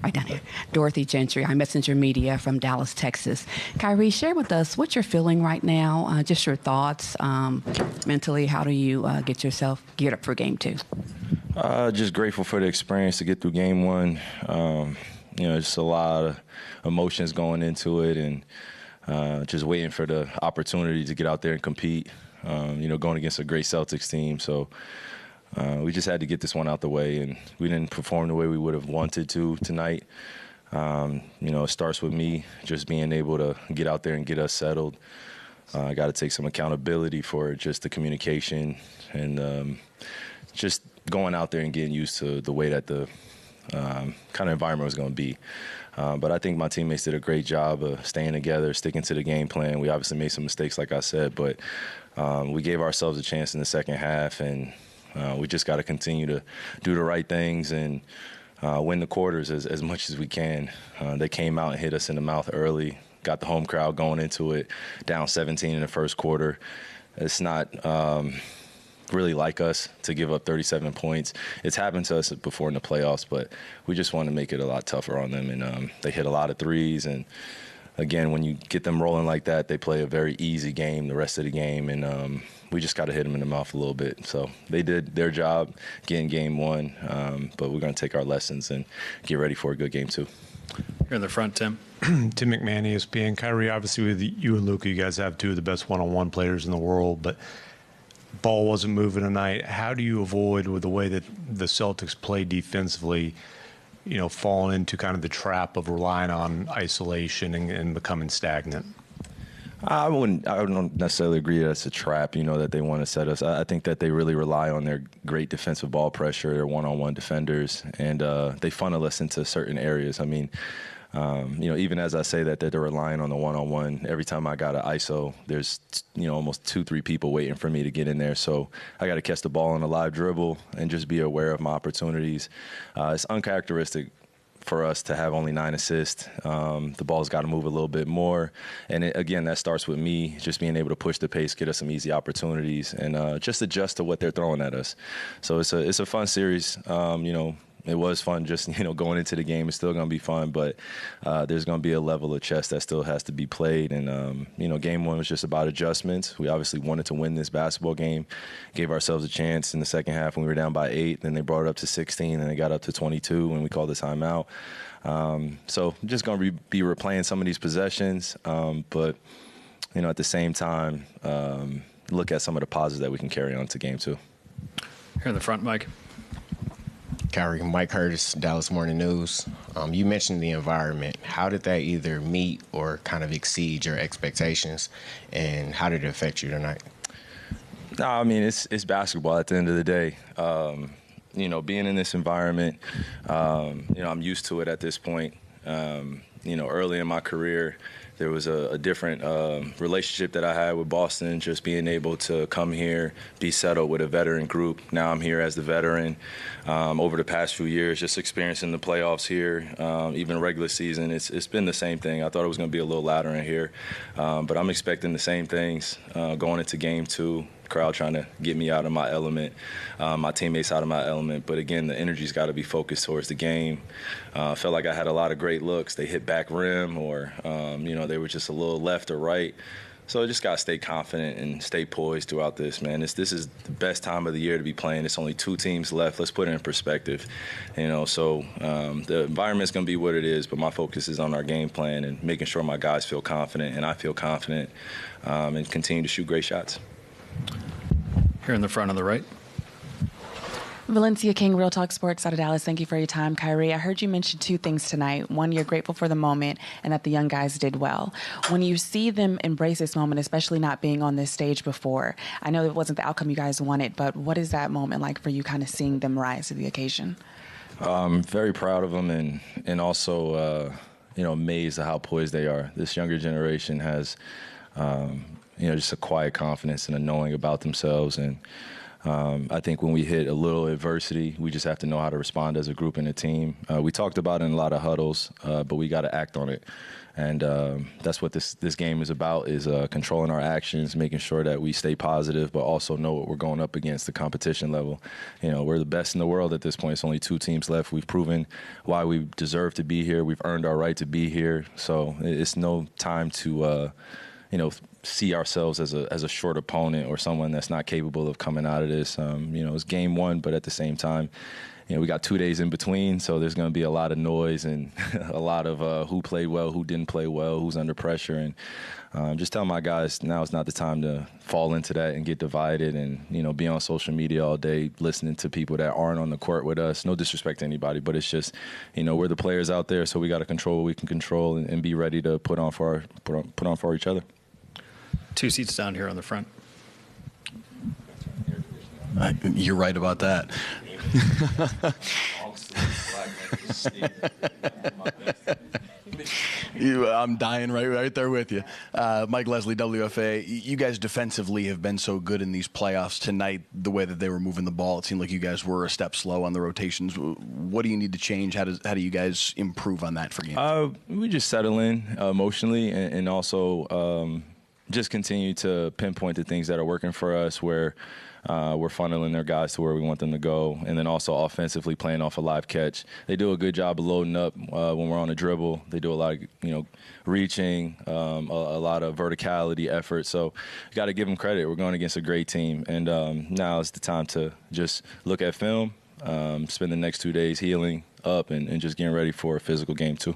right down here. Dorothy Gentry. I'm Messenger Media from Dallas, Texas. Kyrie, share with us what you're feeling right now, just your thoughts mentally. How do you get yourself geared up for Game 2? Just grateful for the experience to get through Game 1. Just a lot of emotions going into it, and just waiting for the opportunity to get out there and compete. Going against a great Celtics team. So we just had to get this one out the way, and we didn't perform the way we would have wanted to tonight. It starts with me just being able to get out there and get us settled. I got to take some accountability for just the communication and just going out there and getting used to the way that the kind of environment was going to be. But I think my teammates did a great job of staying together, sticking to the game plan. We obviously made some mistakes, like I said, but we gave ourselves a chance in the second half, and we just got to continue to do the right things and win the quarters as much as we can. They came out and hit us in the mouth early, got the home crowd going into it, down 17 in the first quarter. It's not really like us to give up 37 points. It's happened to us before in the playoffs, but we just want to make it a lot tougher on them. And they hit a lot of threes. And, again, when you get them rolling like that, they play a very easy game the rest of the game. And we just got to hit them in the mouth a little bit. So they did their job getting Game 1, but we're going to take our lessons and get ready for a good Game 2. Here in the front, Tim. Tim McMahon, ESPN. Kyrie, obviously with you and Luka, you guys have two of the best one-on-one players in the world, but ball wasn't moving tonight. How do you avoid, with the way that the Celtics play defensively, falling into kind of the trap of relying on isolation and becoming stagnant? I don't necessarily agree that it's a trap, that they want to set us. I think that they really rely on their great defensive ball pressure, their one-on-one defenders, and they funnel us into certain areas. I mean, even as I say that they're relying on the one-on-one, every time I got an ISO, there's, almost 2-3 people waiting for me to get in there. So I got to catch the ball on a live dribble and just be aware of my opportunities. It's uncharacteristic for us to have only 9 assists. The ball's got to move a little bit more. And again, that starts with me just being able to push the pace, get us some easy opportunities, and just adjust to what they're throwing at us. So it's a fun series. It was fun just, going into the game. It's still going to be fun, but there's going to be a level of chess that still has to be played. And, Game 1 was just about adjustments. We obviously wanted to win this basketball game, gave ourselves a chance in the second half when we were down by 8. Then they brought it up to 16, and they got up to 22 when we called the timeout. So I'm just going to be replaying some of these possessions, but, at the same time, look at some of the positives that we can carry on to Game 2. Here in the front, Mike. Kyrie, Mike Curtis, Dallas Morning News. You mentioned the environment. How did that either meet or kind of exceed your expectations, and how did it affect you tonight? No, I mean, it's basketball at the end of the day. Being in this environment, I'm used to it at this point. Early in my career, there was a different relationship that I had with Boston, just being able to come here, be settled with a veteran group. Now I'm here as the veteran. Over the past few years, just experiencing the playoffs here, even regular season, it's been the same thing. I thought it was going to be a little louder in here, but I'm expecting the same things going into Game 2. Crowd trying to get me out of my element, my teammates out of my element. But again, the energy's got to be focused towards the game. Felt like I had a lot of great looks. They hit back rim, or they were just a little left or right. So I just got to stay confident and stay poised throughout this, man. This is the best time of the year to be playing. It's only 2 teams left. Let's put it in perspective, So the environment's going to be what it is, but my focus is on our game plan and making sure my guys feel confident and I feel confident, and continue to shoot great shots. Here in the front on the right. Valencia King, Real Talk Sports out of Dallas. Thank you for your time, Kyrie. I heard you mention 2 things tonight. One, you're grateful for the moment and that the young guys did well. When you see them embrace this moment, especially not being on this stage before, I know it wasn't the outcome you guys wanted, but what is that moment like for you, kind of seeing them rise to the occasion? Very proud of them, and also, amazed at how poised they are. This younger generation has, just a quiet confidence and a knowing about themselves, and I think when we hit a little adversity, we just have to know how to respond as a group and a team. We talked about it in a lot of huddles, but we got to act on it. And that's what this game is about, is controlling our actions, making sure that we stay positive, but also know what we're going up against, the competition level. You know, we're the best in the world at this point. It's only 2 teams left. We've proven why we deserve to be here. We've earned our right to be here. So it's no time to, see ourselves as a short opponent or someone that's not capable of coming out of this. It's game 1, but at the same time, we got 2 days in between, so there's going to be a lot of noise and a lot of who played well, who didn't play well, who's under pressure. And just tell my guys now is not the time to fall into that and get divided and, be on social media all day listening to people that aren't on the court with us. No disrespect to anybody, but it's just, we're the players out there, so we got to control what we can control and be ready to put on for each other. 2 seats down here on the front. You're right about that. I'm dying right there with you. Mike Leslie, WFA, you guys defensively have been so good in these playoffs tonight, the way that they were moving the ball. It seemed like you guys were a step slow on the rotations. What do you need to change? How do you guys improve on that for games? We just settle in emotionally and also just continue to pinpoint the things that are working for us where we're funneling their guys to where we want them to go. And then also offensively playing off a live catch. They do a good job of loading up when we're on a dribble. They do a lot of, reaching, a lot of verticality effort. So you got to give them credit. We're going against a great team. And now is the time to just look at film, spend the next 2 days healing up and just getting ready for a physical game too.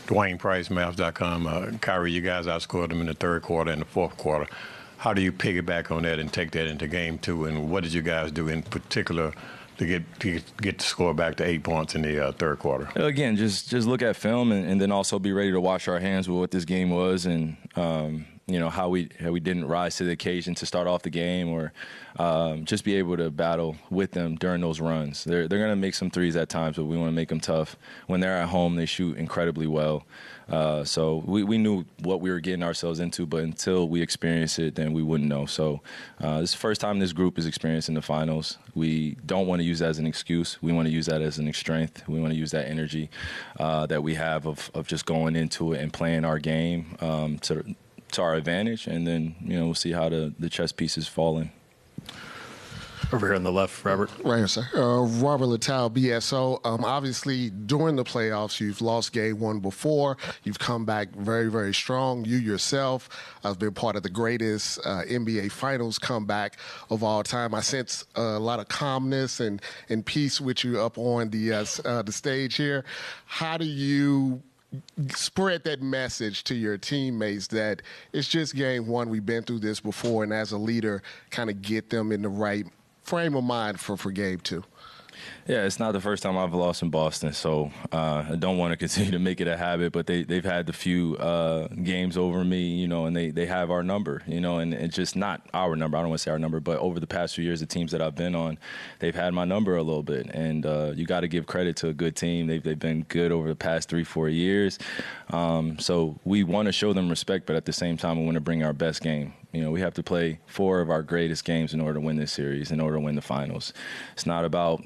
Dwayne Price, Mavs.com. Kyrie, you guys outscored them in the 3rd quarter and the 4th quarter. How do you piggyback on that and take that into game 2? And what did you guys do in particular to get the score back to 8 points in the 3rd quarter? Again, just look at film and then also be ready to wash our hands with what this game was and how we didn't rise to the occasion to start off the game or just be able to battle with them during those runs. They're going to make some threes at times, but we want to make them tough. When they're at home, they shoot incredibly well. So we knew what we were getting ourselves into, but until we experience it, then we wouldn't know. So this is the first time this group is experiencing the finals. We don't want to use that as an excuse. We want to use that as an strength. We want to use that energy that we have of just going into it and playing our game to our advantage, and then we'll see how the chess pieces fall in. Over here on the left, Robert. Right here, sir. Robert Littell, BSO. Obviously, during the playoffs, you've lost game 1 before. You've come back very, very strong. You yourself have been part of the greatest NBA Finals comeback of all time. I sense a lot of calmness and peace with you up on the stage here. How do you spread that message to your teammates that it's just game 1, we've been through this before, and as a leader, kind of get them in the right frame of mind for game 2? Yeah, it's not the first time I've lost in Boston, so I don't want to continue to make it a habit, but they've had the few games over me, and they have our number, and it's just not our number. I don't want to say our number, but over the past few years, the teams that I've been on, they've had my number a little bit, and you got to give credit to a good team. They've been good over the past 3-4 years, so we want to show them respect, but at the same time, we want to bring our best game. We have to play 4 of our greatest games in order to win this series, in order to win the finals. It's not about,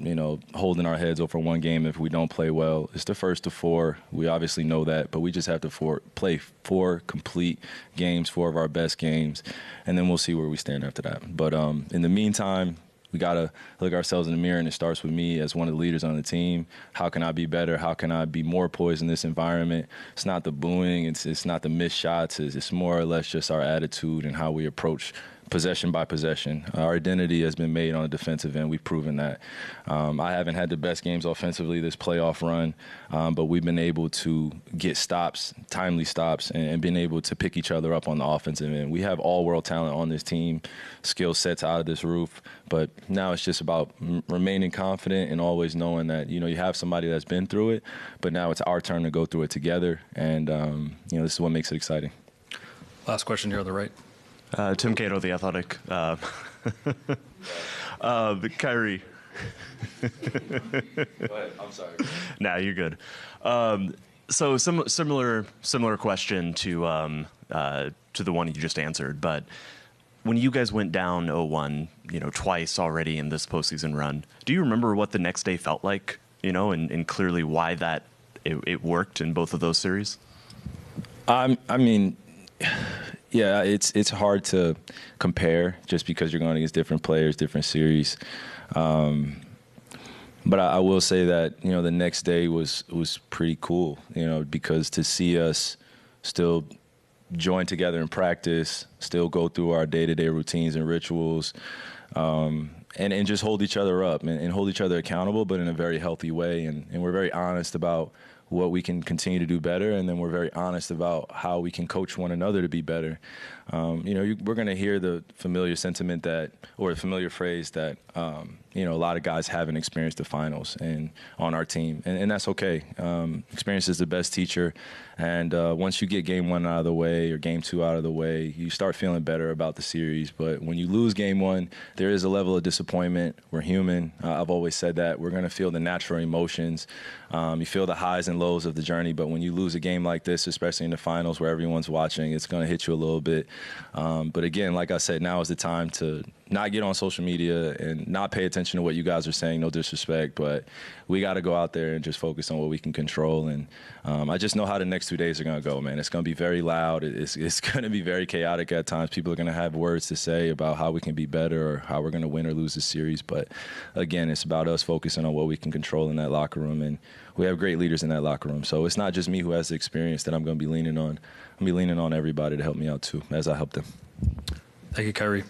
holding our heads over one game if we don't play well. It's the first of 4. We obviously know that, but we just have to play 4 complete games, 4 of our best games, and then we'll see where we stand after that. But in the meantime, we got to look ourselves in the mirror, and it starts with me as one of the leaders on the team. How can I be better? How can I be more poised in this environment? It's not the booing. It's not the missed shots. It's more or less just our attitude and how we approach possession by possession. Our identity has been made on the defensive end. We've proven that. I haven't had the best games offensively this playoff run, but we've been able to get stops, timely stops, and been able to pick each other up on the offensive end. We have all-world talent on this team, skill sets out of this roof, but now it's just about remaining confident and always knowing that, you have somebody that's been through it, but now it's our turn to go through it together, and, this is what makes it exciting. Last question here on the right. Tim Cato, The Athletic. Kyrie. Go ahead. I'm sorry. Nah, you're good. So similar question to to the one you just answered, but when you guys went down 0-1, twice already in this postseason run, do you remember what the next day felt like, and clearly why that it worked in both of those series? I mean, yeah, it's hard to compare just because you're going against different players, different series. But I will say that, the next day was pretty cool, because to see us still join together in practice, still go through our day-to-day routines and rituals, and just hold each other up and hold each other accountable, but in a very healthy way. And we're very honest about what we can continue to do better, and then we're very honest about how we can coach one another to be better. We're going to hear the familiar sentiment or the familiar phrase that, a lot of guys haven't experienced the finals and on our team, and that's okay. Experience is the best teacher, and once you get game 1 out of the way or game 2 out of the way, you start feeling better about the series. But when you lose game 1, there is a level of disappointment. We're human. I've always said that. We're going to feel the natural emotions. You feel the highs and lows of the journey, but when you lose a game like this, especially in the finals where everyone's watching, it's going to hit you a little bit. But again, like I said, now is the time to not get on social media and not pay attention to what you guys are saying, no disrespect, but we got to go out there and just focus on what we can control. And I just know how the next 2 days are going to go, man. It's going to be very loud. It's going to be very chaotic at times. People are going to have words to say about how we can be better or how we're going to win or lose the series. But again, it's about us focusing on what we can control in that locker room. And we have great leaders in that locker room. So it's not just me who has the experience that I'm going to be leaning on. I'm going to be leaning on everybody to help me out too, as I help them. Thank you, Kyrie.